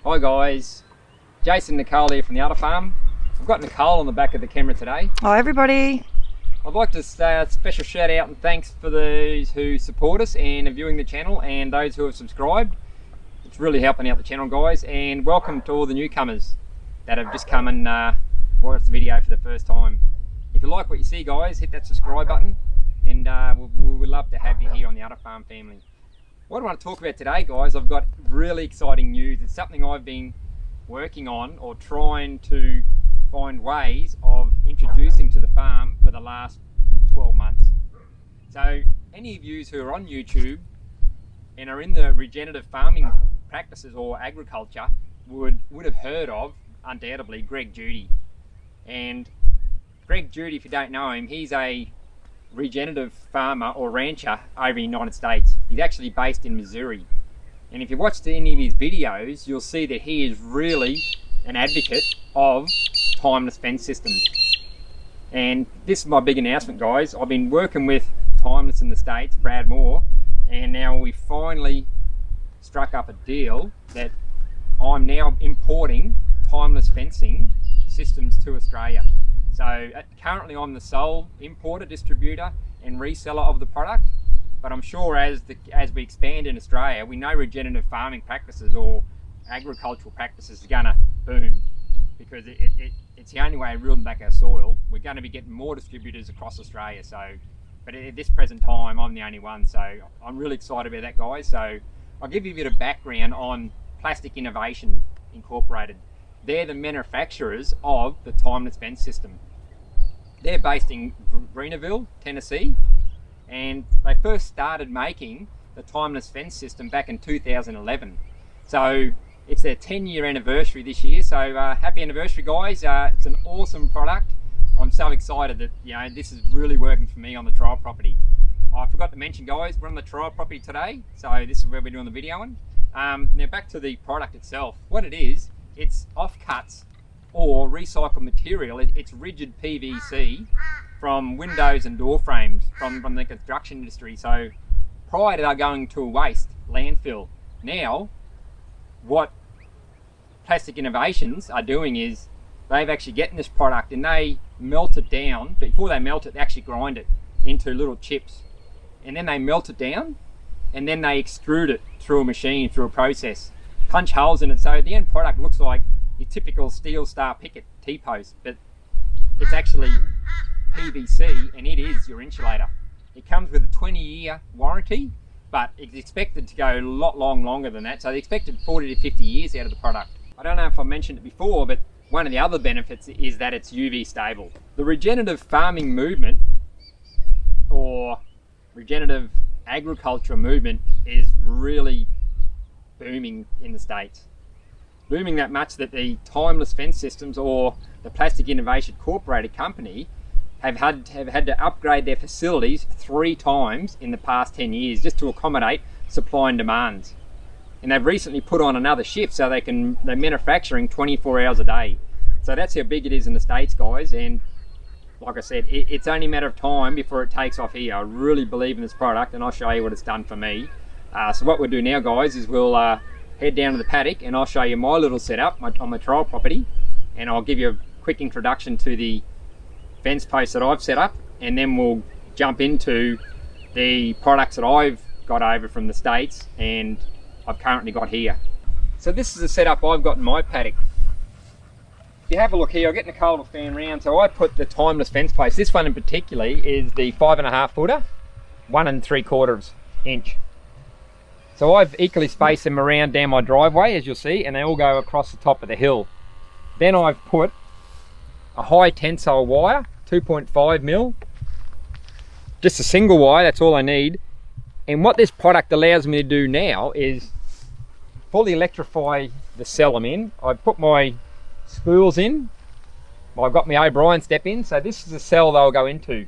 Hi guys, Jason and Nicole here from the Udderfarm. I've got Nicole on the back of the camera today. Hi everybody. I'd like to say a special shout out and thanks for those who support us and are viewing the channel and those who have subscribed. It's really helping out the channel, guys, and welcome to all the newcomers that have just come and watched the video for the first time. If you like what you see, guys, hit that subscribe button, and we would love to have you here on the Udderfarm family. What I want to talk about today, guys, I've got really exciting news. It's something I've been working on or trying to find ways of introducing to the farm for the last 12 months. So any of you who are on YouTube and are in the regenerative farming practices or agriculture would have heard of, undoubtedly, Greg Judy. And Greg Judy, if you don't know him, he's a regenerative farmer or rancher over in the United States. He's actually based in Missouri. And if you watch any of his videos, you'll see that he is really an advocate of timeless fence systems. And this is my big announcement, guys. I've been working with Timeless in the States, Brad Moore, and now we finally struck up a deal that I'm now importing timeless fencing systems to Australia. So currently I'm the sole importer, distributor and reseller of the product, but I'm sure as we expand in Australia, we know regenerative farming practices or agricultural practices are going to boom, because it's the only way of reeling back our soil. We're going to be getting more distributors across Australia, but at this present time I'm the only one, so I'm really excited about that, guys. So I'll give you a bit of background on Plastic Innovation Incorporated. They're the manufacturers of the timeless fence system. They're based in Greenville, Tennessee, and they first started making the timeless fence system back in 2011. So it's their 10-year anniversary this year, so happy anniversary, guys. It's an awesome product. I'm so excited that this is really working for me on the trial property. I forgot to mention, guys, we're on the trial property today, so this is where we're doing the video on. Now back to the product itself. What it is, it's offcuts or recycled material. It's rigid PVC from windows and door frames from the construction industry. So prior to that going to a waste landfill, now what Plastic Innovations are doing is they've actually getting this product and they melt it down. Before they melt it, they actually grind it into little chips, and then they melt it down and then they extrude it through a machine, through a process, punch holes in it, so the end product looks like your typical steel star picket T-post, but it's actually PVC and it is your insulator. It comes with a 20-year warranty, but it's expected to go a lot longer than that, so they expected 40 to 50 years out of the product. I don't know if I mentioned it before, but one of the other benefits is that it's UV stable. The regenerative farming movement or regenerative agriculture movement is really booming in the States. Booming that much that the timeless fence systems or the Plastic Innovation Incorporated company have had to upgrade their facilities 3 times in the past 10 years just to accommodate supply and demands. And they've recently put on another shift so they're manufacturing 24 hours a day. So that's how big it is in the States, guys. And like I said, it's only a matter of time before it takes off here. I really believe in this product, and I'll show you what it's done for me. So what we'll do now, guys, is we'll head down to the paddock and I'll show you my little setup on my trial property, and I'll give you a quick introduction to the fence post that I've set up, and then we'll jump into the products that I've got over from the States and I've currently got here. So this is the setup I've got in my paddock. If you have a look here, I'll get Nicole to fan round. So I put the timeless fence post. This one in particular is the 5.5 footer, 1 3/4 inch. So I've equally spaced them around down my driveway, as you'll see, and they all go across the top of the hill. Then I've put a high tensile wire, 2.5 mil, just a single wire, that's all I need. And what this product allows me to do now is fully electrify the cell I'm in. I've put my spools in, I've got my O'Brien step in, so this is the cell they'll go into.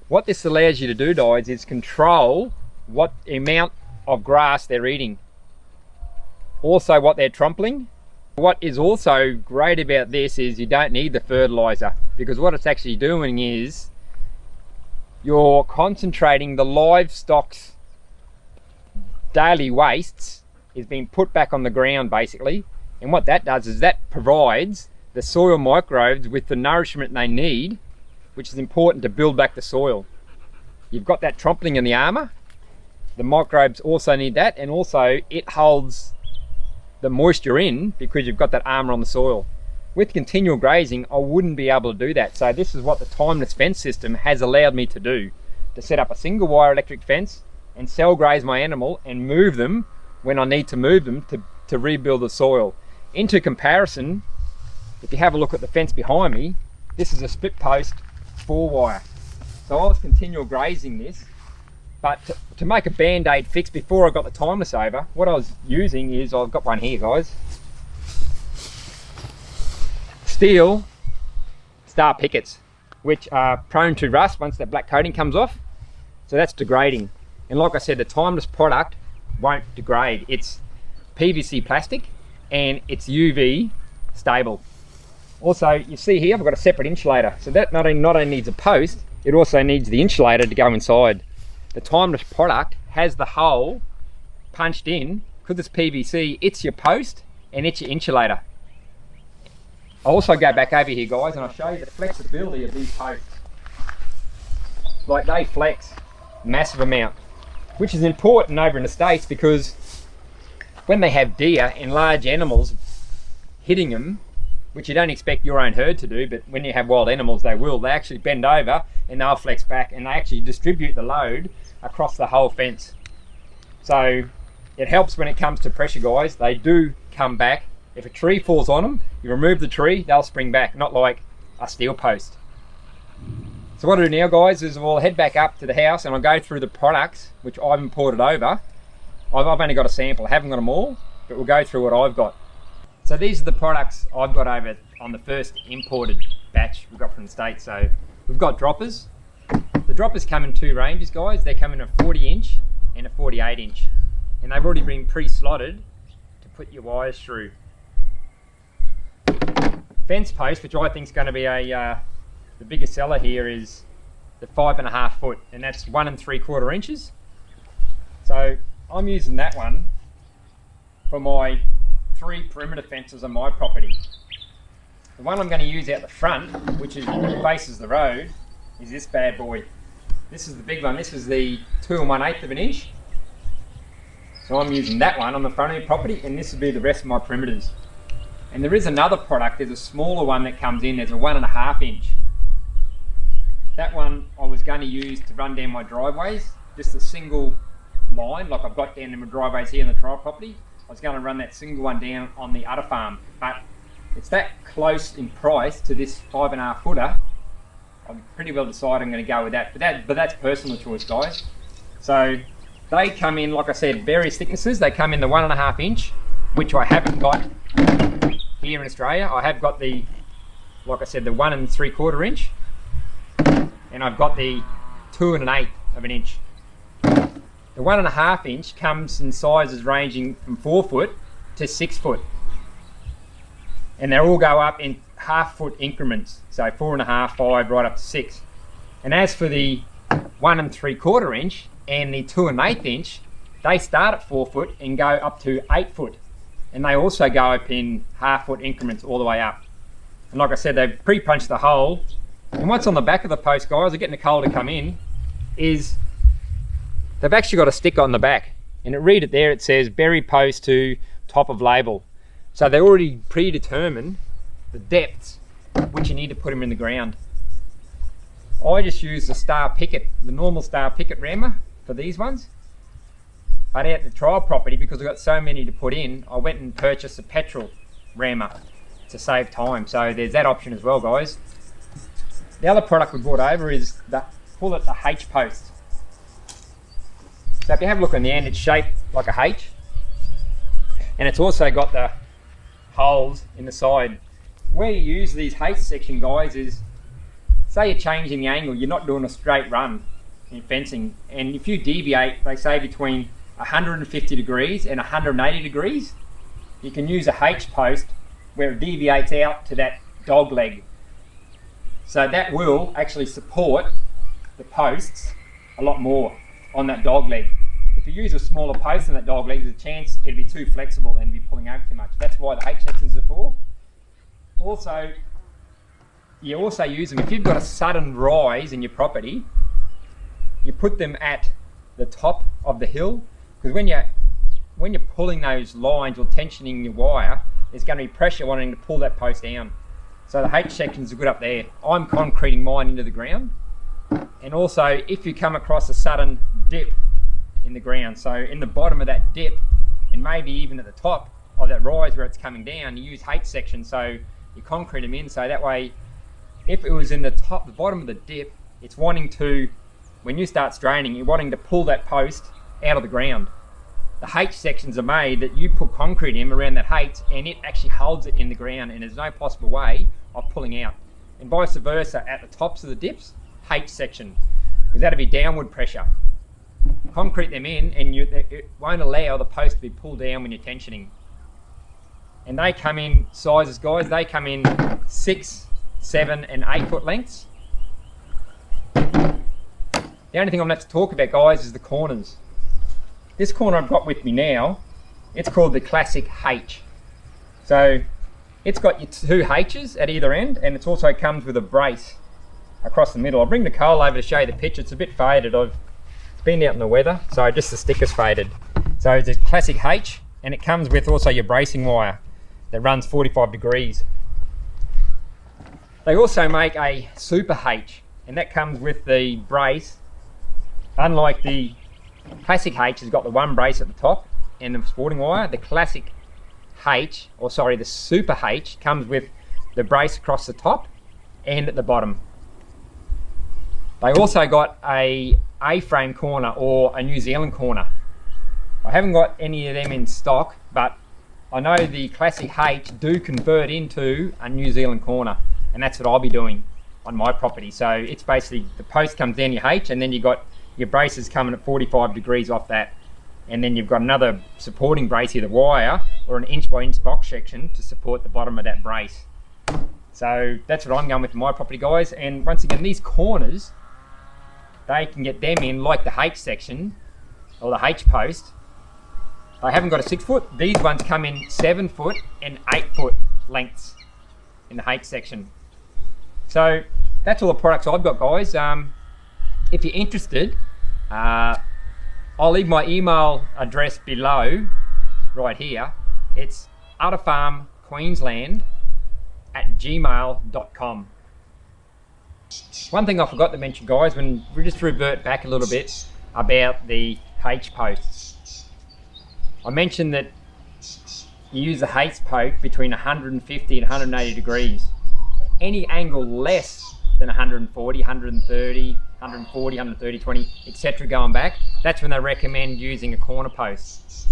What this allows you to do, guys, is control what amount of grass they're eating, also what they're trampling. What is also great about this is you don't need the fertilizer, because what it's actually doing is you're concentrating the livestock's daily wastes is being put back on the ground basically, And what that does is that provides the soil microbes with the nourishment they need, which is important to build back the soil. You've got that trampling in the armour. The microbes also need that, and also it holds the moisture in because you've got that armour on the soil. With continual grazing, I wouldn't be able to do that. So this is what the timeless fence system has allowed me to do, to set up a single wire electric fence and cell graze my animal and move them when I need to move them to rebuild the soil. Into comparison, if you have a look at the fence behind me, this is a split post 4-wire. So I was continual grazing this, but to make a band-aid fix before I got the timeless over, what I was using is, I've got one here guys, steel star pickets, which are prone to rust once that black coating comes off. So that's degrading. And like I said, the timeless product won't degrade. It's PVC plastic and it's UV stable. Also, you see here, I've got a separate insulator. So that not only needs a post, it also needs the insulator to go inside. The timeless product has the hole punched in, because it's PVC, it's your post and it's your insulator. I'll also go back over here guys and I'll show you the flexibility of these posts. Like, they flex massive amount, which is important over in the States, because when they have deer and large animals hitting them, which you don't expect your own herd to do, but when you have wild animals they will, they actually bend over and they'll flex back and they actually distribute the load across the whole fence. So it helps when it comes to pressure guys. They do come back. If a tree falls on them, you remove the tree, they'll spring back, not like a steel post. So what I do now guys is I'll head back up to the house and I'll go through the products which I've imported over. I've only got a sample, I haven't got them all, but we'll go through what I've got. So these are the products I've got over on the first imported batch we got from the States. So we've got droppers. The droppers come in 2 ranges guys. They come in a 40-inch and a 48-inch. And they've already been pre-slotted to put your wires through. Fence post, which I think is going to be the biggest seller here, is the 5.5 foot, and that's 1 3/4 inches. So I'm using that one for my 3 perimeter fences on my property. The one I'm going to use out the front, which faces the road, is this bad boy. This is the big one. This is the 2 1/8 of an inch. So I'm using that one on the front of the property, and this will be the rest of my perimeters. And there is another product, there's a smaller one that comes in, there's a 1.5 inch. That one I was going to use to run down my driveways, just a single line, like I've got down in my driveways here in the trial property. I was going to run that single one down on the Udderfarm, but it's that close in price to this 5.5 footer. I'm pretty well decided I'm going to go with that, but that's personal choice guys. So they come in, like I said, various thicknesses. They come in the 1.5 inch, which I haven't got here in Australia. I have got the, like I said, the 1 3/4 inch, and I've got the 2 1/8 of an inch. The 1.5 inch comes in sizes ranging from 4 foot to 6 foot, and they all go up in half-foot increments, so 4.5, 5, right up to 6. And as for the 1 3/4 inch and the 2 1/8 inch, they start at 4 foot and go up to 8 foot, and they also go up in half-foot increments all the way up. And like I said, they've pre-punched the hole. And what's on the back of the post, guys, are getting the coal to come in, is they've actually got a sticker on the back, and read it there, it says berry post to top of label. So they already predetermined the depths which you need to put them in the ground. I just use the star picket, the normal star picket rammer for these ones. But at the trial property, because I've got so many to put in, I went and purchased a petrol rammer to save time. So there's that option as well, guys. The other product we brought over is call it the H post. So if you have a look on the end, it's shaped like a H, and it's also got the holes in the side. Where you use these H section, guys, is say you're changing the angle, you're not doing a straight run in fencing, and if you deviate, they say between 150 degrees and 180 degrees, you can use a H post where it deviates out to that dog leg. So that will actually support the posts a lot more on that dog leg. if you use a smaller post than that dog leg, there's a chance it'd be too flexible and be pulling over too much. That's why the H sections are for. Also, you also use them if you've got a sudden rise in your property. You put them at the top of the hill, because when you're pulling those lines or tensioning your wire, there's going to be pressure wanting to pull that post down. So the H sections are good up there. I'm concreting mine into the ground. And also, if you come across a sudden dip in the ground, so in the bottom of that dip, and maybe even at the top of that rise where it's coming down, you use H sections, so you concrete them in, so that way, if it was in the bottom of the dip, it's wanting to, when you start straining, you're wanting to pull that post out of the ground. The H sections are made that you put concrete in around that H, and it actually holds it in the ground, and there's no possible way of pulling out. And vice versa, at the tops of the dips, H section, because that'll be downward pressure. Concrete them in, and it won't allow the post to be pulled down when you're tensioning. And they come in sizes, guys. They come in 6, 7 and 8 foot lengths. The only thing I'm going to have to talk about, guys, is the corners. This corner I've got with me now, it's called the Classic H. So it's got your 2 H's at either end, and it also comes with a brace across the middle. I'll bring the coal over to show you the picture. It's a bit faded. It's been out in the weather, so just the sticker's faded. So it's a Classic H, and it comes with also your bracing wire that runs 45 degrees. They also make a Super H, and that comes with the brace. Unlike the Classic H has got the one brace at the top and the sporting wire, the Classic H, or sorry, the Super H comes with the brace across the top and at the bottom. They also got a A-frame corner or a New Zealand corner. I haven't got any of them in stock, but I know the Classic H do convert into a New Zealand corner, and that's what I'll be doing on my property. So it's basically the post comes down your H, and then you've got your braces coming at 45 degrees off that, and then you've got another supporting brace, either wire or an inch by inch box section to support the bottom of that brace. So that's what I'm going with my property, guys. And once again, these corners, they can get them in like the H section or the H post. They haven't got a 6 foot. These ones come in 7 foot and 8 foot lengths in the H section. So that's all the products I've got, guys. If you're interested, I'll leave my email address below, right here. It's udderfarmqueensland@gmail.com. One thing I forgot to mention, guys, when we just revert back a little bit about the H posts. I mentioned that you use the H post between 150 and 180 degrees. Any angle less than 140, 130, 140, 130, 20, etc. going back, that's when they recommend using a corner post.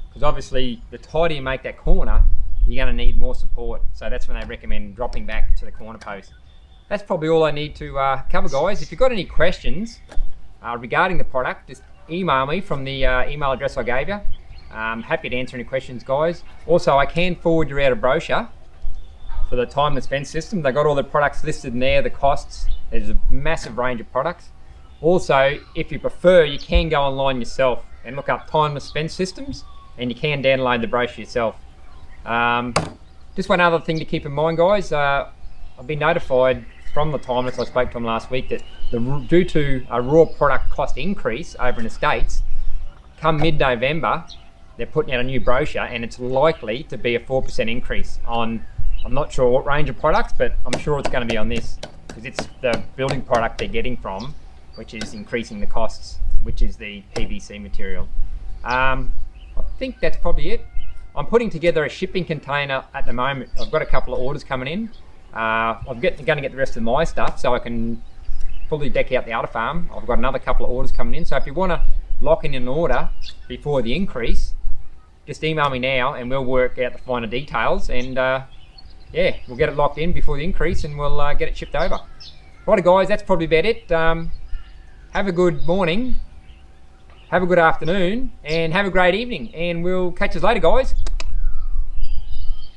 Because obviously, the tighter you make that corner, you're going to need more support. So that's when they recommend dropping back to the corner post. That's probably all I need to cover, guys. If you've got any questions regarding the product, just email me from the email address I gave you. I'm happy to answer any questions, guys. Also, I can forward you out a brochure for the timeless fence system. They've got all the products listed in there, the costs. There's a massive range of products. Also, if you prefer, you can go online yourself and look up timeless fence systems, and you can download the brochure yourself. Just one other thing to keep in mind, guys. I've been notified from the Timeless, I spoke to them last week, that due to a raw product cost increase over in the States, come mid-November, they're putting out a new brochure, and it's likely to be a 4% increase on, I'm not sure what range of products, but I'm sure it's going to be on this, because it's the building product they're getting from, which is increasing the costs, which is the PVC material. I think that's probably it. I'm putting together a shipping container at the moment. I've got a couple of orders coming in. I'm going to get the rest of my stuff so I can fully deck out the Udderfarm. I've got another couple of orders coming in. So if you want to lock in an order before the increase, just email me now and we'll work out the finer details. And yeah, we'll get it locked in before the increase and we'll get it shipped over. Right, guys, that's probably about it. Have a good morning, have a good afternoon, and have a great evening. And we'll catch us later, guys.